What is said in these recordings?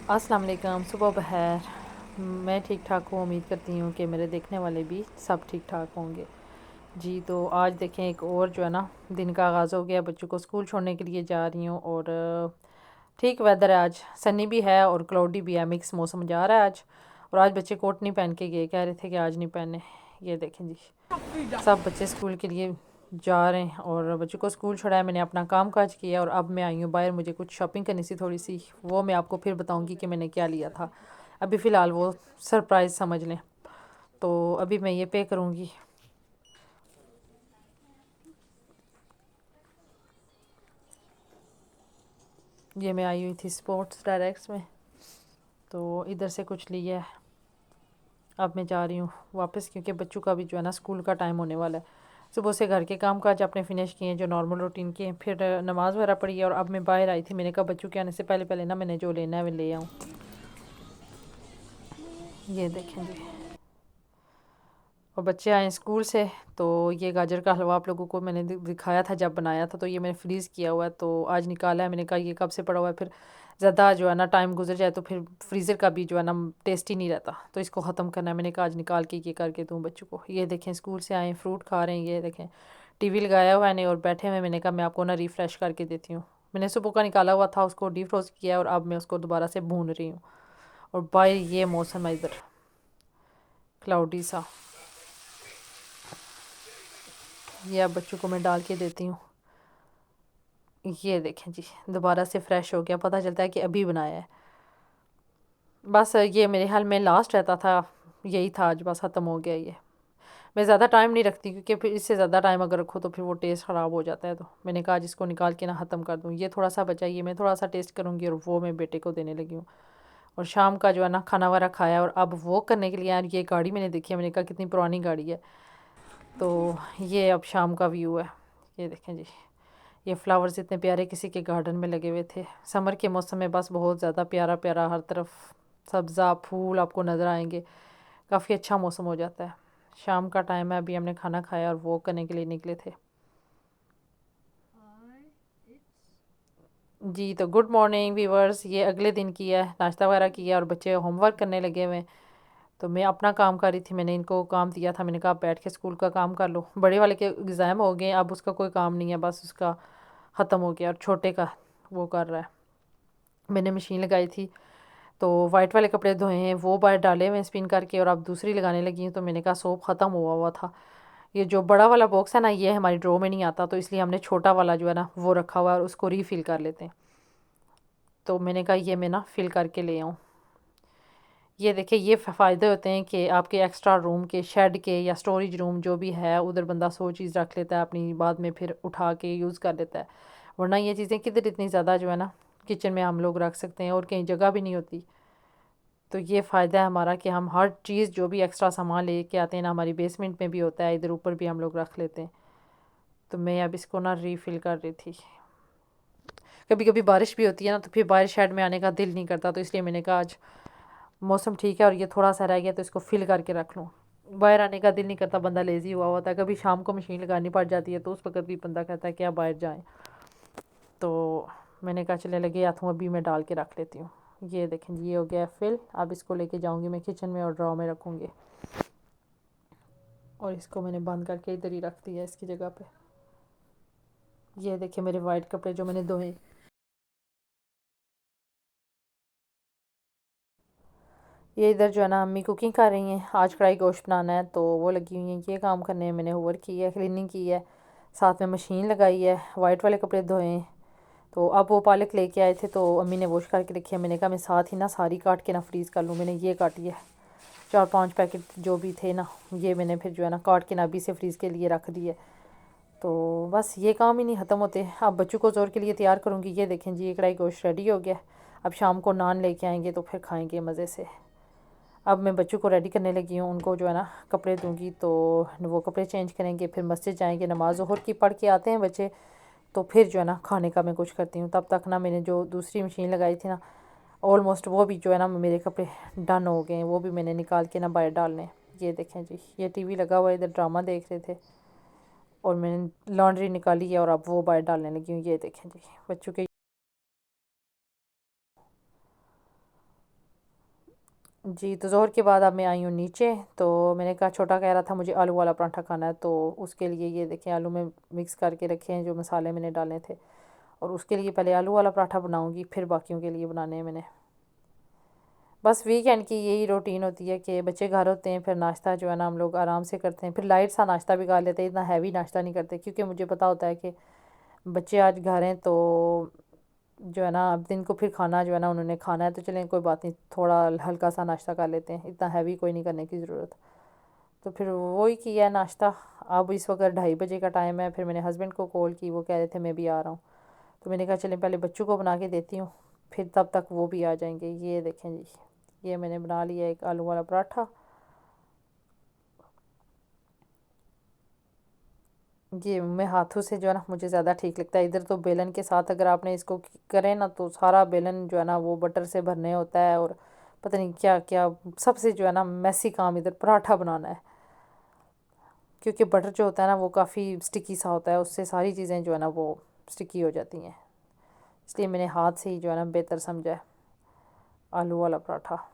अस्सलाम वालेकुम, सुबह बखैर। मैं ठीक ठाक हूँ। उम्मीद करती हूँ कि मेरे देखने वाले भी सब ठीक ठाक होंगे। जी, तो आज देखें एक और जो है ना दिन का आगाज़ हो गया। बच्चों को स्कूल छोड़ने के लिए जा रही हूँ और ठीक वेदर है आज, सनी भी है और क्लाउडी भी है, मिक्स मौसम जा रहा है आज। और आज बच्चे कोट नहीं पहन के गए, कह रहे थे कि आज नहीं पहने। ये देखें जी, सब बच्चे स्कूल के लिए जा रहे हैं और बच्चों को स्कूल छोड़ा है। मैंने अपना काम काज किया और अब मैं आई हूँ बाहर, मुझे कुछ शॉपिंग करनी सी थोड़ी सी, वो मैं आपको फिर बताऊँगी कि मैंने क्या लिया था। अभी फ़िलहाल वो सरप्राइज़ समझ लें। तो अभी मैं ये पे करूँगी। ये मैं आई हुई थी स्पोर्ट्स डायरेक्ट्स में, तो इधर से कुछ लिया है। अब मैं जा रही हूँ वापस, क्योंकि बच्चों का भी जो है ना स्कूल का टाइम होने वाला है। सुबह से घर के काम काज अपने फिनिश किए हैं जो नॉर्मल रूटीन के, फिर नमाज़ वगैरह पढ़ी है और अब मैं बाहर आई थी। मैंने कहा बच्चों के आने से पहले पहले ना मैंने जो लेना है मैं ले आऊँ। ये देखें जी, और बच्चे आए स्कूल से। तो ये गाजर का हलवा आप लोगों को मैंने दिखाया था जब बनाया था, तो ये मैंने फ्रीज़ किया हुआ है, तो आज निकाला है। मैंने कहा ये कब से पड़ा हुआ है, फिर ज़्यादा जो है ना टाइम गुजर जाए तो फिर फ्रीज़र का भी जो है ना टेस्ट ही नहीं रहता, तो इसको ख़त्म करना है। मैंने कहा आज निकाल के ये करके दूँ बच्चों को। ये देखें स्कूल से आए, फ्रूट खा रहे हैं। ये देखें टीवी लगाया हुआ है नहीं और बैठे हुए। मैंने कहा मैं आपको ना रिफ़्रेश करके देती हूँ। मैंने सुबह का निकाला हुआ था, उसको डीफ्रोस्ट किया और अब मैं उसको दोबारा से भून रही हूँ। और बाहर ये मौसम है इधर क्लाउडी सा। ये अब बच्चों को मैं डाल के देती हूँ। ये देखें जी, दोबारा से फ्रेश हो गया, पता चलता है कि अभी बनाया है। बस ये मेरे हाल में लास्ट रहता था, यही था, आज बस ख़त्म हो गया ये। मैं ज़्यादा टाइम नहीं रखती, क्योंकि फिर इससे ज़्यादा टाइम अगर रखो तो फिर वो टेस्ट ख़राब हो जाता है। तो मैंने कहा जिसको निकाल के ना ख़त्म कर दूँ। ये थोड़ा सा बचा, ये मैं थोड़ा सा टेस्ट करूँगी और वो मैं बेटे को देने लगी हूँ। और शाम का जो है ना खाना वाना खाया और अब वो करने के लिए यार ये गाड़ी मैंने देखी है। मैंने कहा कितनी पुरानी गाड़ी है। तो ये अब शाम का व्यू है। ये देखें जी, ये फ्लावर्स इतने प्यारे किसी के गार्डन में लगे हुए थे। समर के मौसम में बस बहुत ज़्यादा प्यारा प्यारा, हर तरफ सब्ज़ा फूल आपको नज़र आएंगे। काफ़ी अच्छा मौसम हो जाता है। शाम का टाइम है, अभी हमने खाना खाया और वॉक करने के लिए निकले थे। जी, तो गुड मॉर्निंग व्यूवर्स। ये अगले दिन किया है, नाश्ता वगैरह किया और बच्चे होमवर्क करने लगे हुए हैं। तो मैं अपना काम कर रही थी। मैंने इनको काम दिया था, मैंने कहा आप बैठ के स्कूल का काम कर लो। बड़े वाले के एग्ज़ाम हो गए, अब उसका कोई काम नहीं है, बस उसका ख़त्म हो गया। और छोटे का वो कर रहा है। मैंने मशीन लगाई थी, तो वाइट वाले कपड़े धोए हैं, वो बाहर डाले हुए हैं स्पिन करके, और अब दूसरी लगाने लगी हूँ। तो मैंने कहा सोप ख़त्म हुआ हुआ था। ये जो बड़ा वाला बॉक्स है ना, ये हमारी ड्रॉ में नहीं आता, तो इसलिए हमने छोटा वाला जो है ना वो रखा हुआ है और उसको रीफ़िल कर लेते हैं। तो मैंने कहा ये मैं ना फिल करके ले आऊँ। ये देखिए, ये फ़ायदे होते हैं कि आपके एक्स्ट्रा रूम के, शेड के या स्टोरेज रूम जो भी है, उधर बंदा 100 चीज़ रख लेता है अपनी, बाद में फिर उठा के यूज़ कर लेता है। वरना ये चीज़ें किधर इतनी ज़्यादा जो है ना किचन में हम लोग रख सकते हैं, और कहीं जगह भी नहीं होती। तो ये फ़ायदा है हमारा कि हम हर चीज़ जो भी एक्स्ट्रा सामान ले के आते हैं ना, हमारी बेसमेंट में भी होता है, इधर ऊपर भी हम लोग रख लेते हैं। तो मैं अब इसको ना रीफ़िल कर रही थी। कभी कभी बारिश भी होती है ना, तो फिर बारिश शेड में आने का दिल नहीं करता, तो इसलिए मैंने कहा आज मौसम ठीक है और ये थोड़ा सा रह गया तो इसको फिल करके रख लूँ। बाहर आने का दिल नहीं करता, बंदा लेज़ी हुआ होता है। कभी शाम को मशीन लगानी पड़ जाती है, तो उस वक्त भी बंदा कहता है कि अब बाहर जाएँ। तो मैंने कहा चले लगे हाथों, अभी मैं डाल के रख लेती हूँ। ये देखें जी, ये हो गया फिल। अब इसको लेके जाऊँगी मैं किचन में और ड्रॉ में रखूँगी। और इसको मैंने बंद करके इधर ही रख दिया इसकी जगह पे। ये देखिए मेरे वाइट कपड़े जो मैंने धोए। ये इधर जो है ना अम्मी कुकिंग कर रही हैं, आज कढ़ाई गोश्त बनाना है, तो वो लगी हुई हैं ये काम करने। मैंने ओवर की है, क्लीनिंग की है, साथ में मशीन लगाई है, वाइट वाले कपड़े धोए हैं। तो अब वो पालक लेके आए थे, तो अम्मी ने वॉश करके रखी है। मैंने कहा मैं साथ ही ना सारी काट के ना फ्रीज़ कर लूँ। मैंने ये काटी है, 4-5 पैकेट जो भी थे ना, ये मैंने फिर जो है ना काट के ना अभी से फ्रीज़ के लिए रख दिए। तो बस ये काम ही नहीं ख़त्म होते। अब बच्चों को ज़ोर के लिए तैयार करूँगी। ये देखें जी, ये कढ़ाई गोश्त रेडी हो गया। अब शाम को नान लेके आएंगे तो फिर खाएंगे मज़े से। अब मैं बच्चों को रेडी करने लगी हूँ, उनको जो है ना कपड़े दूँगी, तो वो कपड़े चेंज करेंगे, फिर मस्जिद जाएंगे, नमाज ज़ोहर की पढ़ के आते हैं बच्चे। तो फिर जो है ना खाने का मैं कुछ करती हूँ। तब तक ना मैंने जो दूसरी मशीन लगाई थी ना, ऑलमोस्ट वो भी जो है ना मेरे कपड़े डन हो गए हैं, वो भी मैंने निकाल के ना बाहर डालने। ये देखें जी, ये टीवी लगा हुआ है, इधर ड्रामा देख रहे थे और मैंने लॉन्ड्री निकाली है और अब वो बाहर डालने लगी हूँ। ये देखें जी, बच्चों के जी, तो ज़ोहर के बाद अब मैं आई हूँ नीचे। तो मैंने कहा, छोटा कह रहा था मुझे आलू वाला पराठा खाना है, तो उसके लिए ये देखें आलू में मिक्स करके रखे हैं जो मसाले मैंने डाले थे। और उसके लिए पहले आलू वाला पराठा बनाऊंगी, फिर बाकियों के लिए बनाने हैं मैंने। बस वीकेंड की यही रूटीन होती है कि बच्चे घर होते हैं, फिर नाश्ता जो है ना हम लोग आराम से करते हैं, फिर लाइट सा नाश्ता भी खा लेते हैं, इतना हैवी नाश्ता नहीं करते, क्योंकि मुझे पता होता है कि बच्चे आज घर हैं, तो जो है ना अब दिन को फिर खाना जो है ना उन्होंने खाना है, तो चलें कोई बात नहीं, थोड़ा हल्का सा नाश्ता कर लेते हैं, इतना हैवी कोई नहीं करने की ज़रूरत। तो फिर वही किया है नाश्ता। अब इस वक्त 2:30 बजे का टाइम है। फिर मैंने हस्बैंड को कॉल की, वो कह रहे थे मैं भी आ रहा हूँ। तो मैंने कहा चलें पहले बच्चों को बना के देती हूँ, फिर तब तक वो भी आ जाएंगे। ये देखें जी, ये मैंने बना लिया एक आलू वाला पराठा। ये मैं हाथों से जो है ना मुझे ज़्यादा ठीक लगता है। इधर तो बेलन के साथ अगर आपने इसको करें ना, तो सारा बेलन जो है ना वो बटर से भरने होता है, और पता नहीं क्या क्या, सबसे जो है ना मैसी काम इधर पराठा बनाना है। क्योंकि बटर जो होता है ना वो काफ़ी स्टिकी सा होता है, उससे सारी चीज़ें जो है ना वो स्टिकी हो जाती हैं। इसलिए मैंने हाथ से ही जो है ना बेहतर समझा है आलू वाला पराठा।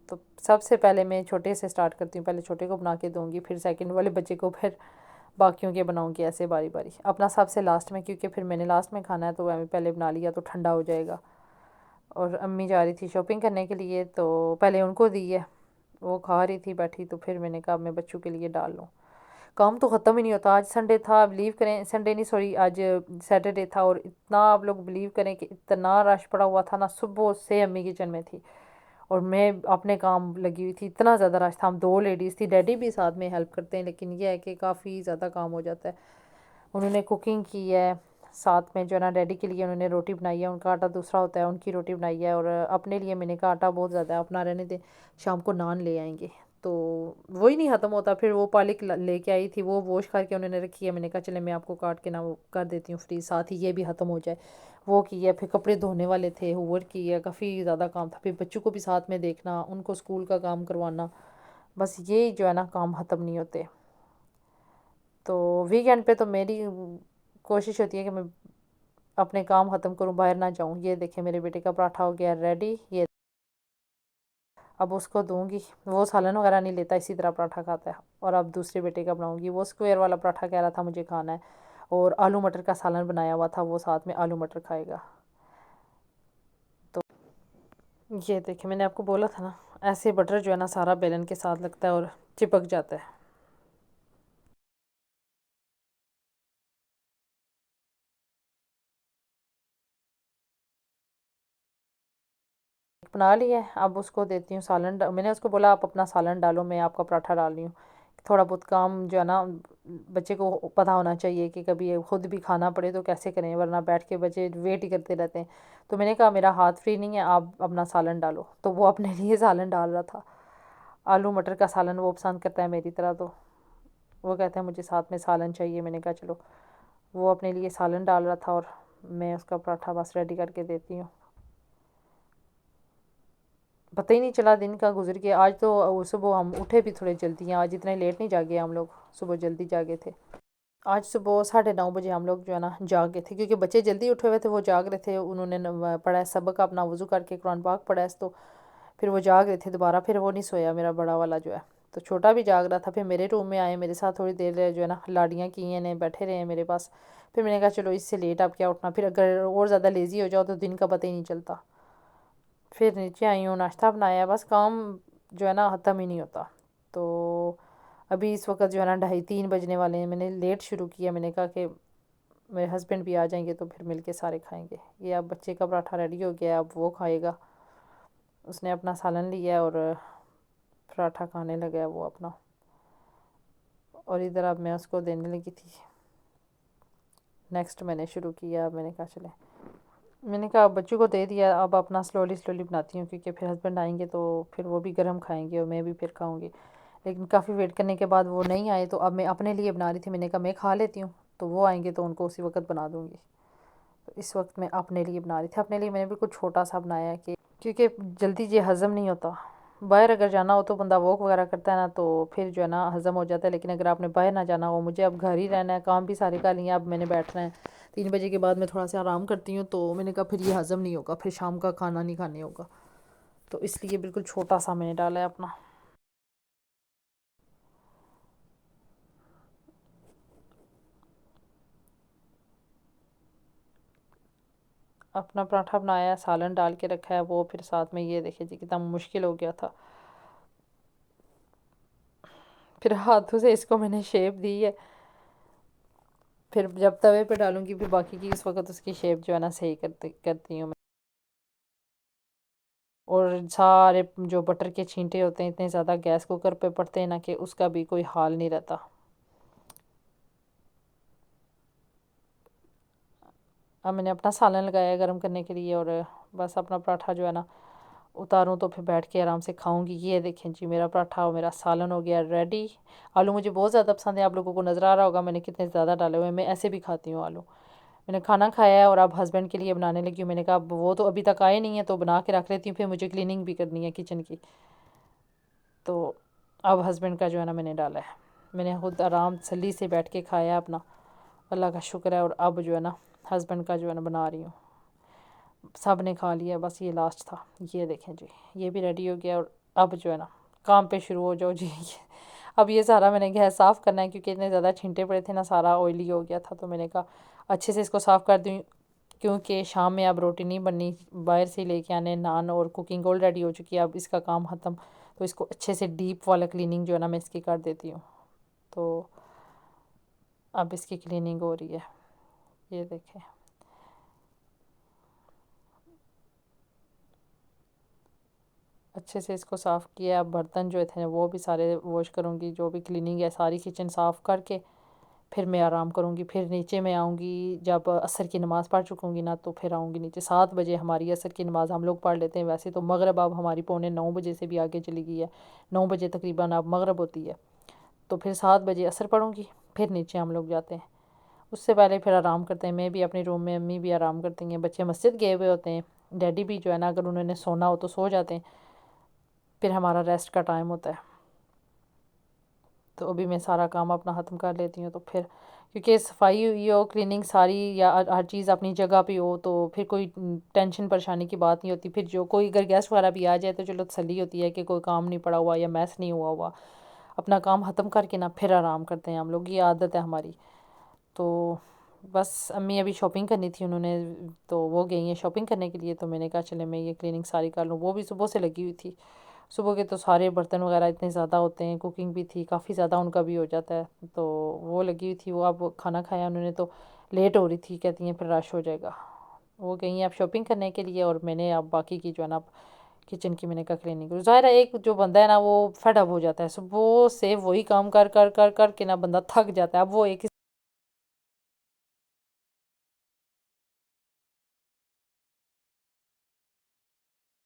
तो सबसे पहले मैं छोटे से स्टार्ट करती हूँ, पहले छोटे को बना के दूँगी, फिर सेकंड वाले बच्चे को, फिर बाकियों के बनाऊँगी, ऐसे बारी बारी। अपना सबसे लास्ट में, क्योंकि फिर मैंने लास्ट में खाना है, तो मैं पहले बना लिया तो ठंडा हो जाएगा। और अम्मी जा रही थी शॉपिंग करने के लिए, तो पहले उनको दी है, वो खा रही थी बैठी, तो फिर मैंने कहा मैं बच्चों के लिए डाल लूँ। काम तो ख़त्म ही नहीं होता। आज संडे था, बिलीव करें, संडे नहीं सॉरी, आज सैटरडे था, और इतना आप लोग बिलीव करें कि इतना रश पड़ा हुआ था ना, सुबह से अम्मी किचन में थी और मैं अपने काम लगी हुई थी। इतना ज़्यादा रश था, हम दो लेडीज़ थी, डैडी भी साथ में हेल्प करते हैं, लेकिन यह है कि काफ़ी ज़्यादा काम हो जाता है। उन्होंने कुकिंग की है, साथ में जो है ना डैडी के लिए उन्होंने रोटी बनाई है, उनका आटा दूसरा होता है, उनकी रोटी बनाई है, और अपने लिए मैंने कहा आटा बहुत ज़्यादा है, अपना रहने दे, शाम को नान ले आएंगे। तो वही नहीं ख़त्म होता। फिर वो पालक लेके आई थी, वो वॉश करके उन्होंने रखी है, मैंने कहा चले मैं आपको काट के ना वो कर देती हूँ फ्रीज, साथ ही ये भी ख़त्म हो जाए। वो की है, फिर कपड़े धोने वाले थे, हूवर की है, काफ़ी ज़्यादा काम था, फिर बच्चों को भी साथ में देखना, उनको स्कूल का काम करवाना, बस ये जो है ना काम ख़त्म नहीं होते। तो वीकेंड पे तो मेरी कोशिश होती है कि मैं अपने काम ख़त्म करूँ, बाहर ना जाऊँ। ये देखें मेरे बेटे का पराठा हो गया रेडी। ये अब उसको दूंगी, वो सालन वगैरह नहीं लेता, इसी तरह पराठा खाता है। और अब दूसरे बेटे का बनाऊंगी, वो स्क्वायर वाला पराठा कह रहा था मुझे खाना है, और आलू मटर का सालन बनाया हुआ था, वो साथ में आलू मटर खाएगा। तो ये देखिए, मैंने आपको बोला था ना, ऐसे बटर जो है ना सारा बेलन के साथ लगता है और चिपक जाता है। बना लिया है, अब उसको देती हूँ सालन। मैंने उसको बोला आप अपना सालन डालो, मैं आपका पराठा डाल रही हूँ। थोड़ा बहुत काम जो है ना बच्चे को पता होना चाहिए कि कभी खुद भी खाना पड़े तो कैसे करें, वरना बैठ के बच्चे वेट ही करते रहते हैं। तो मैंने कहा मेरा हाथ फ्री नहीं है, आप अपना सालन डालो, तो वो अपने लिए सालन डाल रहा था। आलू मटर का सालन वो पसंद करता है मेरी तरह, तो वो कहता है मुझे साथ में सालन चाहिए। मैंने कहा चलो, वो अपने लिए सालन डाल रहा था और मैं उसका पराठा बस रेडी करके देती हूँ। पता ही नहीं चला दिन का गुजर गया। आज तो सुबह हम उठे भी थोड़े जल्दी हैं, आज इतने लेट नहीं जागे हम लोग, सुबह जल्दी जागे थे। आज सुबह 9:30 बजे हम लोग जो है ना जाग गए थे, क्योंकि बच्चे जल्दी उठे हुए थे, वो जाग रहे थे, उन्होंने पढ़ा है सबक, अपना वज़ू करके कुरान पाक पढ़ा है, तो फिर वो जाग रहे थे दोबारा, फिर वो नहीं सोया मेरा बड़ा वाला जो है। तो छोटा भी जाग रहा था, फिर मेरे रूम में आए, मेरे साथ थोड़ी देर जो है ना लाड़ियाँ की हैं ने बैठे रहे मेरे पास। फिर मैंने कहा चलो इससे लेट अब क्या उठना, फिर अगर और ज़्यादा लेज़ी हो जाओ तो दिन का पता ही नहीं चलता। फिर नीचे आई हूँ, नाश्ता बनाया, बस काम जो है ना ख़त्म ही नहीं होता। तो अभी इस वक्त जो है ना 2:30-3 बजने वाले हैं। मैंने लेट शुरू किया, मैंने कहा कि मेरे हस्बैंड भी आ जाएंगे तो फिर मिलके सारे खाएंगे। ये अब बच्चे का पराठा रेडी हो गया, अब वो खाएगा। उसने अपना सालन लिया और पराठा खाने लगा है वो अपना। और इधर अब मैं उसको देने लगी थी, नेक्स्ट मैंने शुरू किया। अब मैंने कहा चले, मैंने कहा अब बच्चों को दे दिया, अब अपना स्लोली स्लोली बनाती हूँ, क्योंकि फिर हस्बैंड आएंगे तो फिर वो भी गर्म खाएंगे और मैं भी फिर खाऊंगी। लेकिन काफ़ी वेट करने के बाद वो नहीं आए, तो अब मैं अपने लिए बना रही थी। मैंने कहा मैं खा लेती हूँ, तो वो आएंगे तो उनको उसी वक्त बना दूँगी। तो इस वक्त मैं अपने लिए बना रही थी। अपने लिए मैंने बिल्कुल छोटा सा बनाया है, कि क्योंकि जल्दी ये हज़म नहीं होता। बाहर अगर जाना हो तो बंदा वॉक वगैरह करता है ना, तो फिर जो है ना हज़म हो जाता है। लेकिन अगर आपने बाहर ना जाना हो, मुझे अब घर ही रहना है, काम भी सारे कर लिए, अब मैंने बैठना है। 3 बजे के बाद मैं थोड़ा सा आराम करती हूँ, तो मैंने कहा फिर ये हज़म नहीं होगा, फिर शाम का खाना नहीं खाने होगा। तो इसलिए बिल्कुल छोटा सा मैंने डाला है अपना। अपना पराठा बनाया है, सालन डाल के रखा है वो, फिर साथ में ये देखिए जी कितना मुश्किल हो गया था। फिर हाथों से इसको मैंने शेप दी है, फिर जब तवे पे डालूंगी फिर बाकी की इस वक्त उसकी शेप जो है ना सही करती हूँ मैं। और सारे जो बटर के छींटे होते हैं इतने ज़्यादा गैस कुकर पे पड़ते हैं ना कि उसका भी कोई हाल नहीं रहता। अब मैंने अपना सालन लगाया है गर्म करने के लिए, और बस अपना पराठा जो है ना उतारूँ तो फिर बैठ के आराम से खाऊंगी। ये देखें जी मेरा पराठा और मेरा सालन हो गया रेडी। आलू मुझे बहुत ज़्यादा पसंद है, आप लोगों को नज़र आ रहा होगा मैंने कितने ज़्यादा डाले हुए हैं, मैं ऐसे भी खाती हूँ आलू। मैंने खाना खाया है और अब हस्बैंड के लिए बनाने लगी हूँ। मैंने कहा अब वो तो अभी तक आए नहीं है तो बना के रख लेती हूँ, फिर मुझे क्लीनिंग भी करनी है किचन की। तो अब हस्बैंड का जो है ना मैंने डाला है, मैंने खुद आराम तसल्ली से बैठ के खाया अपना, अल्लाह का शुक्र है। और अब जो है ना हस्बैंड का जो है ना बना रही हूँ। सब ने खा लिया, बस ये लास्ट था। ये देखें जी ये भी रेडी हो गया, और अब जो है ना काम पे शुरू हो जाओ जी। अब ये सारा मैंने गैस साफ़ करना है क्योंकि इतने ज़्यादा छींटे पड़े थे ना, सारा ऑयली हो गया था। तो मैंने कहा अच्छे से इसको साफ़ कर दूँ, क्योंकि शाम में अब रोटी नहीं बननी, बाहर से लेके आने नान, और कुकिंग ऑलरेडी हो चुकी है, अब इसका काम ख़त्म। तो इसको अच्छे से डीप वाला क्लीनिंग जो है ना मैं इसकी कर देती हूँ। तो अब इसकी क्लीनिंग हो रही है, ये देखें। अच्छे से इसको साफ़ किया। अब बर्तन जो थे वो भी सारे वॉश करूँगी, जो भी क्लीनिंग है सारी किचन साफ़ करके फिर मैं आराम करूँगी। फिर नीचे मैं आऊँगी जब असर की नमाज़ पढ़ चुकूँगी ना, तो फिर आऊँगी नीचे। 7 बजे हमारी असर की नमाज़ हम लोग पढ़ लेते हैं, वैसे तो मगरिब अब हमारी पौने 9 बजे से भी आगे चली गई है, 9 बजे तकरीबन अब मगरिब होती है। तो फिर 7 बजे असर पढ़ूँगी, फिर नीचे हम लोग जाते हैं। उससे पहले फिर आराम करते हैं, मैं भी अपने रूम में, अम्मी भी आराम करती हैं, बच्चे मस्जिद गए हुए होते हैं, डैडी भी जो है ना अगर उन्होंने सोना हो तो सो जाते हैं, फिर हमारा रेस्ट का टाइम होता है। तो अभी मैं सारा काम अपना ख़त्म कर लेती हूँ, तो फिर क्योंकि सफाई हुई हो, क्लीनिंग सारी, या हर चीज़ अपनी जगह पे हो, तो फिर कोई टेंशन परेशानी की बात नहीं होती। फिर जो कोई अगर गेस्ट वगैरह भी आ जाए तो चलो तसल्ली होती है कि कोई काम नहीं पड़ा हुआ या मैस नहीं हुआ। अपना काम ख़त्म करके ना फिर आराम करते हैं हम लोग, ये आदत है हमारी। तो बस अम्मी अभी शॉपिंग करनी थी उन्होंने, तो वो गई हैं शॉपिंग करने के लिए, तो मैंने कहा चले मैं ये क्लीनिंग सारी कर लूँ। वो भी सुबह से लगी हुई थी, सुबह के तो सारे बर्तन वगैरह इतने ज़्यादा होते हैं, कुकिंग भी थी काफ़ी ज़्यादा उनका भी हो जाता है। तो वो लगी हुई थी, वो अब खाना खाया उन्होंने तो लेट हो रही थी, कहती हैं फिर रश हो जाएगा। वो गई हैं अब शॉपिंग करने के लिए, और मैंने अब बाकी की जो है ना किचन की मैंने कहा क्लीनिंग करूँ। ज़ाहिर है एक जो बंदा है ना वो फेड अप हो जाता है, सुबह से वही काम कर कर कर कर के ना बंदा थक जाता है। अब वो एक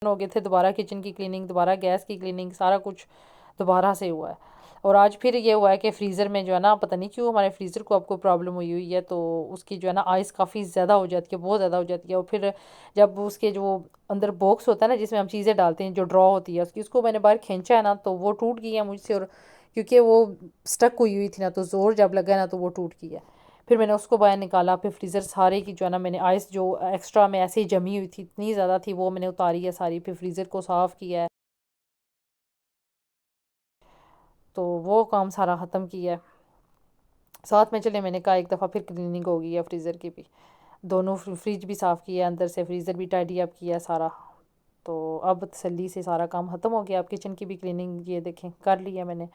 हो गए थे, दोबारा किचन की क्लीनिंग, दोबारा गैस की क्लीनिंग, सारा कुछ दोबारा से हुआ है। और आज फिर ये हुआ है कि फ्रीज़र में जो है ना पता नहीं क्यों हमारे फ्रीज़र को आपको प्रॉब्लम हुई हुई है, तो उसकी जो है ना आइस काफ़ी ज़्यादा हो जाती है, बहुत ज़्यादा हो जाती है। और फिर जब उसके जो अंदर बॉक्स होता है ना जिसमें हम चीज़ें डालते हैं, जो ड्रॉ होती है उसकी, उसको मैंने बाहर खींचा है ना तो वो टूट गई है मुझसे, और क्योंकि वो स्टक हुई हुई थी ना, तो ज़ोर जब लगा ना तो वो टूट गई है। फिर मैंने उसको बाहर निकाला, फिर फ्रीज़र सारे की जो है ना मैंने आइस जो एक्स्ट्रा में ऐसे ही जमी हुई थी इतनी ज़्यादा थी, वो मैंने उतारी है सारी, फिर फ्रीज़र को साफ़ किया है। तो वो काम सारा ख़त्म किया है। साथ में चले मैंने कहा एक दफ़ा फिर क्लीनिंग हो गई है फ्रीज़र की भी, दोनों फ्रिज भी साफ़ किया, अंदर से फ्रीज़र भी टाइडी अप किया सारा। तो अब तसल्ली से सारा काम ख़त्म हो गया। अब किचन की भी क्लीनिंग ये देखें कर ली है मैंने।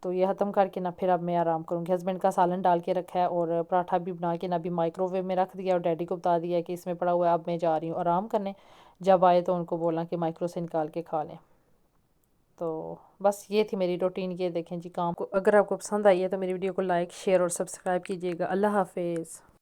तो ये ख़त्म करके ना फिर अब मैं आराम करूँगी। हस्बैंड का सालन डाल के रखा है, और पराठा भी बना के ना अभी माइक्रोवेव में रख दिया, और डैडी को बता दिया है कि इसमें पड़ा हुआ है। अब मैं जा रही हूँ आराम करने, जब आए तो उनको बोलना कि माइक्रो से निकाल के खा लें। तो बस ये थी मेरी रूटीन। ये देखें जी काम को, अगर आपको पसंद आई है तो मेरी वीडियो को लाइक शेयर और सब्सक्राइब कीजिएगा। अल्लाह हाफिज़।